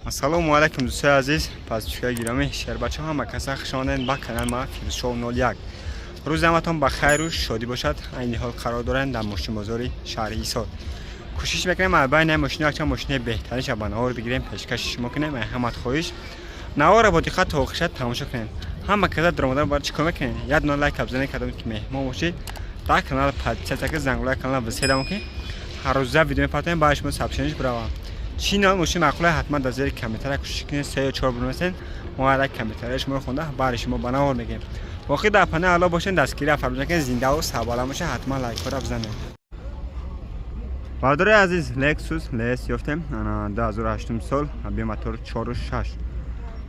السلام علیکم دوستای عزیز، پزشکای گرامی، شهر بچه ها مکسا خشانن با کانال ما فیروز شو 01. روز همتون بخیر و شادی باشد. این حال قرار دارن در ماشین بازاری شهر ایسار. کوشش میکنیم بین ماشین ها ماشین بهتری شه بناور بگیریم پیشکشش میکنیم. همت خواهش نوار با دقت تا آخر تماشا کنین. هم مکسا درآمد بر چیکار میکنین؟ یاد نون لایک ابزنه کردم که مهمان باشید. تا کانال پادچه زنگوله کانال بسیدم که هر روز ویدیو میپاتیم باش ما سابسکرایب براوام. چینال ماشین معقوله حتما در زیر کامنتر کوشش کنید 3 یا 4 بنویسین ما هر کامنترش ما خونده برای ما بناور میگیم. واقعا در پناه الا باشین دستگیری فرموش کنید زنده و سلام باشه حتما لایک رو بزنید. برادر عزیز لکسوس لیس یافتم انا 2008 سال بی موتور 406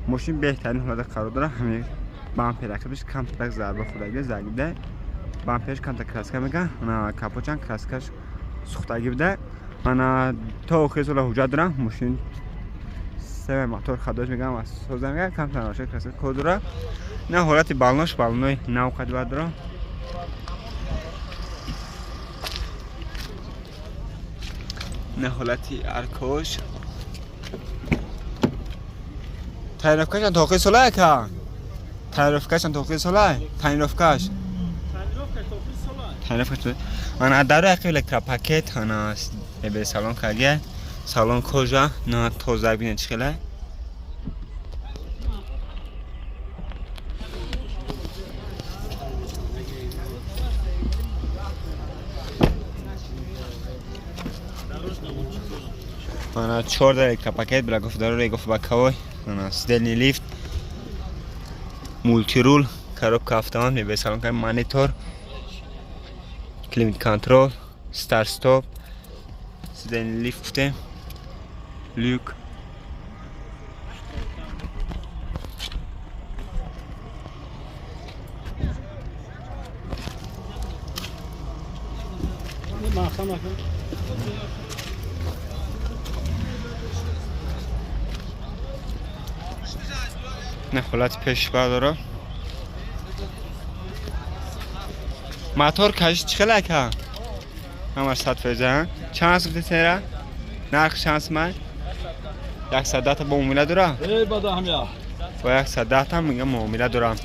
ماشین بهترین حالت قرار داره. همین بامپر رکبش کم ترک ضربه خودگی زدیده بامپرش کم ترک کراس میگه انا کاپوچان کراسکش سوختگی بده. انا تا آخر سال حجت دارم ماشین سه موتور خداش میگم از سوزن میگم کم تنهاشه کسی کد داره نه حالت بالناش بالنوی نه وقت بعد داره نه حالتی ارکوش تعریفکش تا آخر ساله که تعریفکش تا آخر ساله تعریفکش من داره اخی الکترا پاکت انا به سالن کاریه سالن کجا نه توزیع بینه چخله انا 4 الکترا پاکت بلا گفت داره گفت با کوی انا سدنی لیفت مولتی رول کاروب کافتمان به سالن کار مانیتور کلیمت کنترل ستار استاپ سدن لیفت لوک نه حالت پیش برداره موتور کاش چخله که همار 100% چند سفته سیره نرخ شانس من 110 تا با معامله دارم با 110 تا میگم معامله دارم.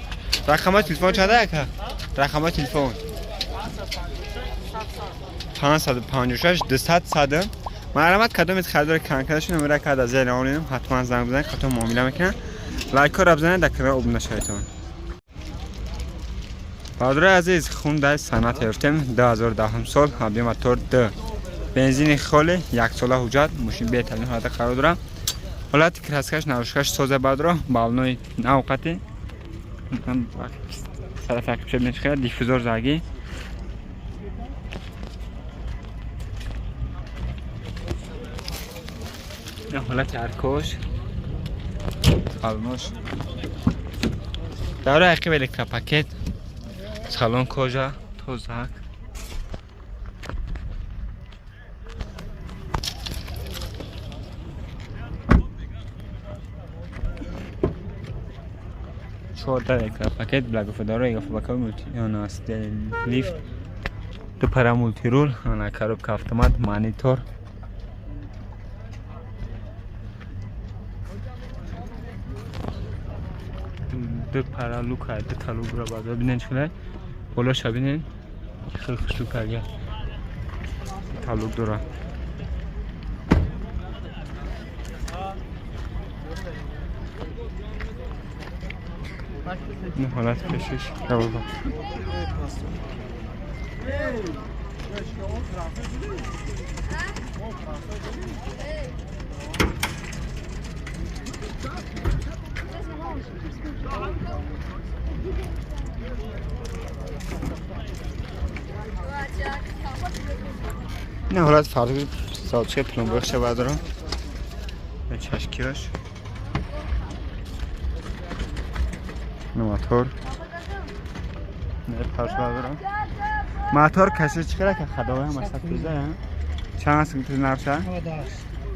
رقم تلفن چنده که رقم تلفن 556 200 صدم معلومات کدوم خریدار کنکدش نمره کد از ذهن آنیم حتما زنگ بزنید که تو معامله میکنن لایک رو بزنید در کانال ابون نشایتون. برادر عزیز خون در صنعت یافتم 2010 سال بی موتور 2 بنزین خالی 1 ساله حجت ماشین بهترین حالت قرار داره. حالت کراسکش نوشکش سوزه برادر بالنوی نوقتی طرف اکشن نشخه دیفوزور زاگی نه حالت ارکوش بالنوش داره عقب الکترا پاکت سالن کجا توزک چهارده الکترا پاکت بلا گفت داره گفت بکاو مولتی انا لیفت دو پرا مولتی رول انا کاروب کافتمات مانیتور دو پرا لوک دو تالوگ را باز ببینین چقدر بالاش ببینین خیلی خوشو کاریه تالوگ داره نه حالت کشش قبول با نه حالت فرقی سالچه پلمبرش شده دارم به چشکیاش نه موتور نه پرش بردارم موتور کسی چقدر که خداوه هم اصلا پیزه چند هست که نرشه؟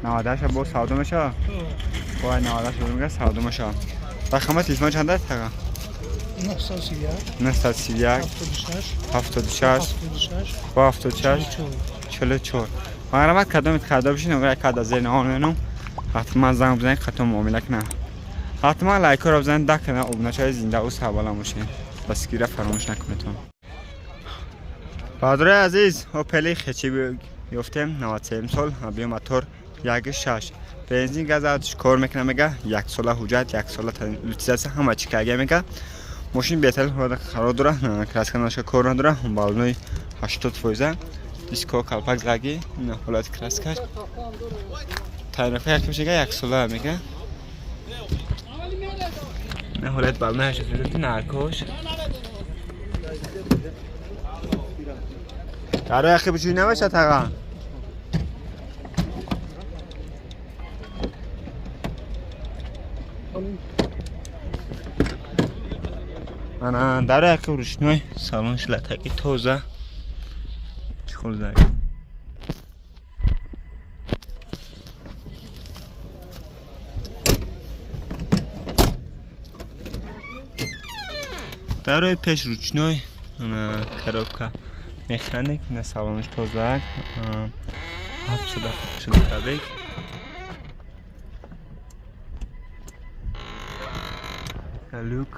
98 با سعوده میشه؟ باید 98 رو میگه سعوده میشه. رقم تلفن چند است تقا؟ 931 76 با 76 44 معلومات کدام خریدار بشین اگر کد از ذهن آنونم حتما زنگ بزنید خطا معامله کنه. حتما لایک رو بزنید دک کنه ابونچای زنده و سوال ماشین بس گیره فراموش نکنید. برادر عزیز اوپل خچی یافتم 93 سال ابی موتور 1.6 بنزین گاز آتش کار میکنه میگه یک سال حجت یک سال تلویزیون همه چی کاگه میگه ماشین بهتر خراب داره کلاس کنارش کار نداره بالنوی 80% دیسکو کالپاک زاگی نه حالت کلاس کرد تعریف یک میشه یک سال میگه نه حالت بالنوی 80% نرکوش داره اخی بچوی نباشه تقا انا داره اخی روشنوی سالونش لطکی توزه چخور زاگی داره پیش روشنوی انا کروبکا مکانیک نه سالونش توزه هفت شده تابیک لوک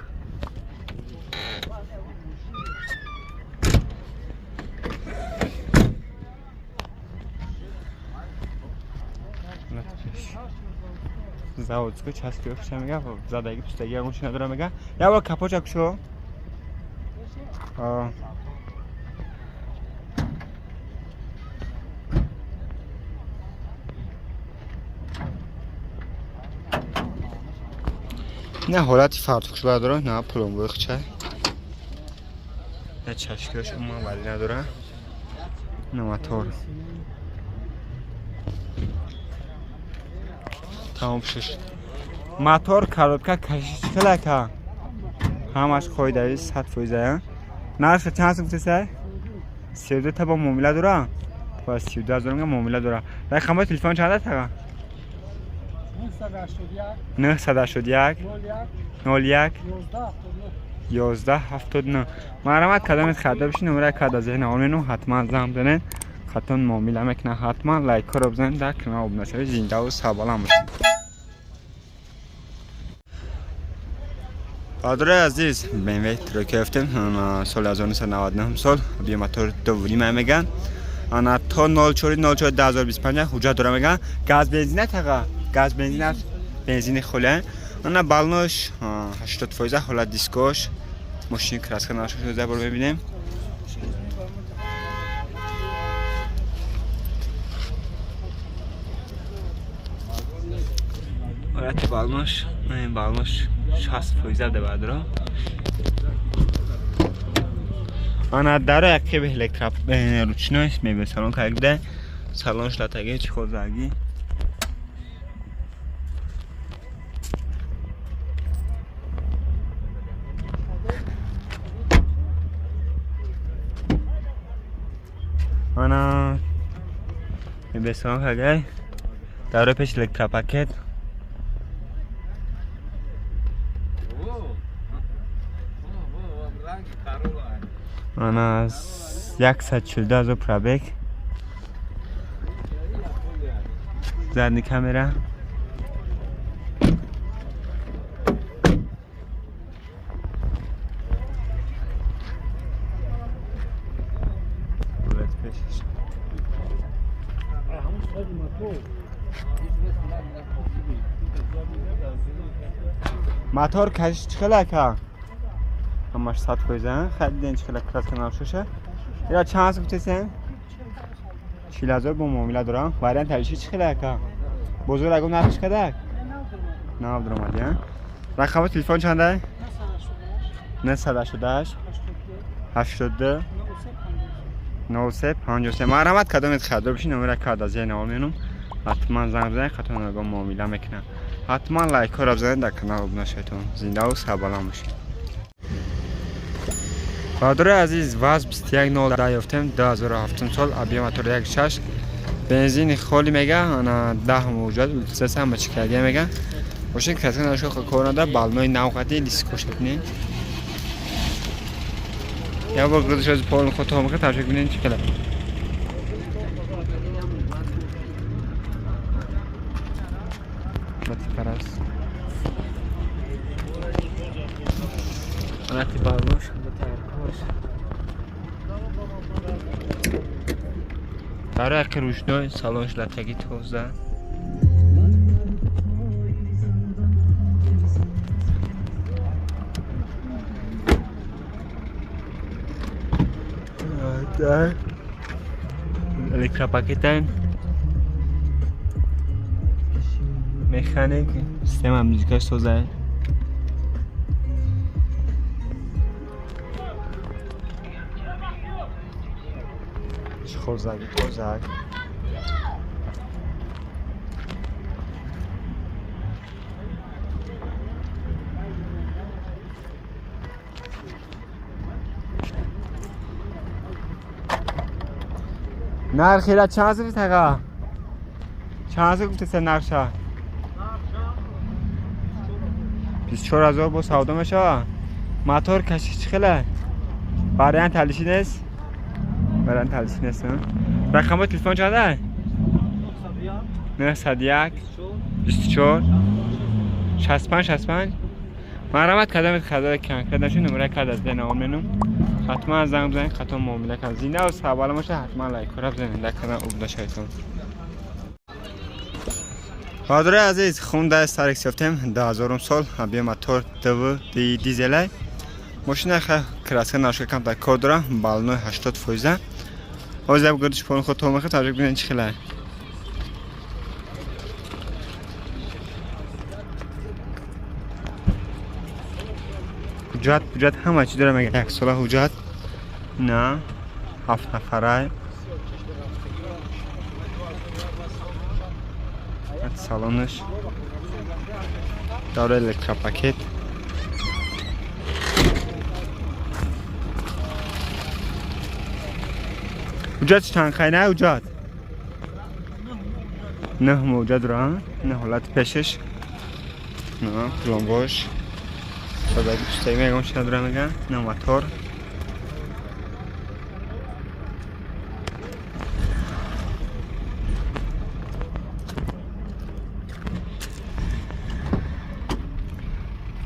زاویه چسکی بخشه میگه زدایی پشتگی اونش نداره میگه یا با کپوچ اکشو نه حالتی فرتوکش داره نه پلمبوی خچه نه چشکیش اون ولی نداره نه موتور تمام شش موتور کاروبکا کشش کلاکا همش خویدایی 100% نرخ چند سمت سه 32 تا با معامله داره پس 12000 معامله داره در خدمت تلفن چند تا 981 01 1179 مرحمت کدامت خدا بشین نمره کد از ذهن آنونو حتما زنگ بزنید خطون معامله میکنه حتما لایک رو بزنید در کانال ابونچای زنده و سلام باشید. برادر عزیز BMW ترک گرفتم سال 1999 سال بی موتور دومی میگن انا تا 04 2025 حجت داره میگن گاز بنزین تاقا گاز بنزین است بنزین خله انا بالنوش 80% حالت دیسکوش ماشین کراس کنارش شده برو ببینیم حالت بالنوش این بالنوش 60% ده بعدرا انا داره اکی به الکتراب روچنوش میبه سالون که بده سالونش لطگه چی خود زاگی انا میبه سالون که داره پیش الکتراب پاکت انا 114 پرابک زدنی کامera موتور کش چخلا که همش 100 کویزن خریدین چخلا کلاس کنار شوشه یا چند سو بتسن 40000 با معامله دارم وارن تریشی چخلا که بزرگ اگه نرخش کدک نه دارم علی رقم تلفن چنده 918 82 93 53 مرحمت کدامت خرید بشین نمره کارت از ذهن آمینم حتما زنگ بزنید خاطر نگاه معامله میکنم حتما لایک رو بزنید در کانال ابونچایتون زنده و سلام باشید. برادر عزیز واز 21 نول دریافتم 2007 سال ابی موتور 1.6 بنزین خالی میگه انا 10 موجود سس هم چیکارگی میگه ماشین کسی نشو کورنده بالنوی نوقتی دیسکوش کنین یا با گردش از پول خود هم که تماشا کنین چیکار Lati Paras. Lati Balboş, Lati Arkoş. برای که روشنای سالانش لطگی توزده الکترا پاکتن مکانیک سیستم موزیکاش توزده خوزگی خوزگ نرخی را چند زفت تقا؟ چند زفت گفته سر نرخشا؟ 24,000 با سودا میشه موتور کشی چی خیله؟ برای تلیشی نیست؟ برای تلیشی نیست رقم تلفن چنده؟ 901 24 65 مرحمت کدام خدا کن کدامشون نمره کد از دین آمنم حتما از زنگ بزنید خطا معامله کن زینه و سوال باشه حتما لایک کنید بزنید لکنه اوبدا شایتون حاضر عزیز خونده سرک سفتم 2000 سال ابی موتور دو دیزل ماشین خ کلاس ناشک کم تا کودرا بالنو 80% اوزب گردش پون خود تو مخه تاجک ببینید چی خیلی حجت همه چی داره مگه یک ساله حجت نه 7 نفره سالانش داره الکترا پاکت حجت چند خیلی نه حجت نه موجود را نه حالت پیشش نه پلانگوش ساده دوسته میگم چه داره میگن نه موتور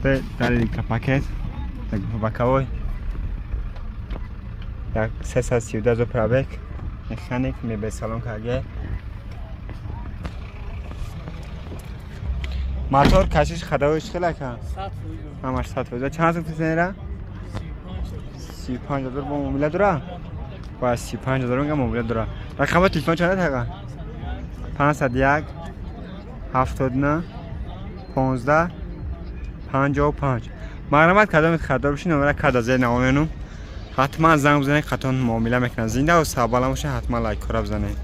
در الکترا پاکت یک بکاوی یک 332 پرابک مکانیک می به سالن کاگه موتور کشش خداویش خیلی کن همش 100 چند سوخت سنیره 35,000 با موبیل داره با 35,000 میگم موبیل داره رقم تلفن چنده تقا 501 79 15 55 مرحمت کدام خدا بشین نمره کد از نامونم حتما زنگ بزنید خطا معامله میکنن زنده و سوال باشه حتما لایک کار بزنید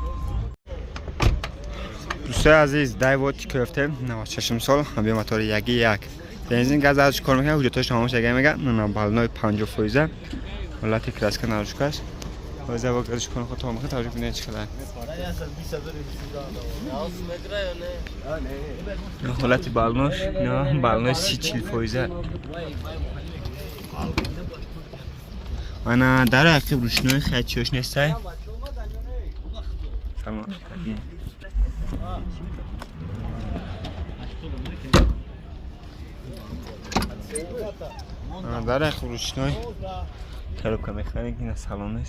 دوستای عزیز دایوت کفته 96 سال ابی موتور یک بنزین گاز ازش کار میکنه حجتش تمامش دیگه میگه نه بالنوی 50% حالت کلاس کنارش است واسه وقتش کنه خود تمام توجه کنید چه خبره نه حالت بالنوش نه بالنوی 30-40% انا در عقب روشنای خدشوش نیسته تمام در عقب روشنای کاروبکا مکانیک این سالانش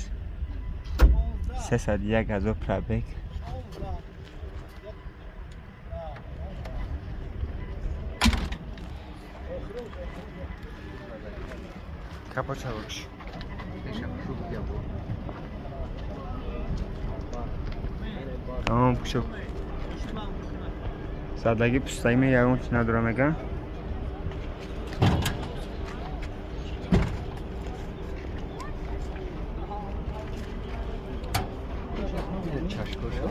301 ازو پرابک کپا چاوش تمام پوشو سادگی پوستایی می یارون چی نداره میگن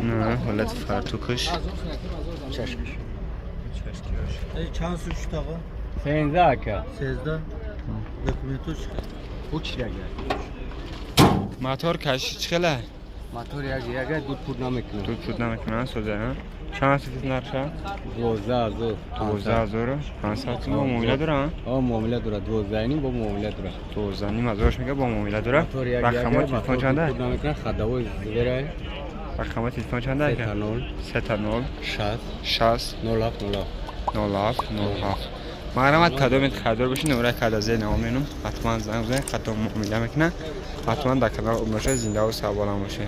نه حالت فرتوکش چشمش چند سوش تاقا؟ 13 که 13 دکومنتوش او چی رگه؟ موتور کشی چخله؟ موتور یک دود پود نمیکنه دود پود نمیکنه سوزه ها؟ چند سفید نرشه؟ 12,000 500 با معامله داره ها؟ معامله داره 12 با معامله داره 12 نیم ازش میگه با معامله داره رقم تلفن چنده؟ پود نمیکنه خداوی زیره رقم تلفن چنده؟ 3 تا 0 60 60 07 07 07 مرحمت کدومت خریدار باشین نمره کد از این نامینم حتما زنگ بزنید خدمت معامله میکنه حتما در کانال امروز زنده و سلامت باشید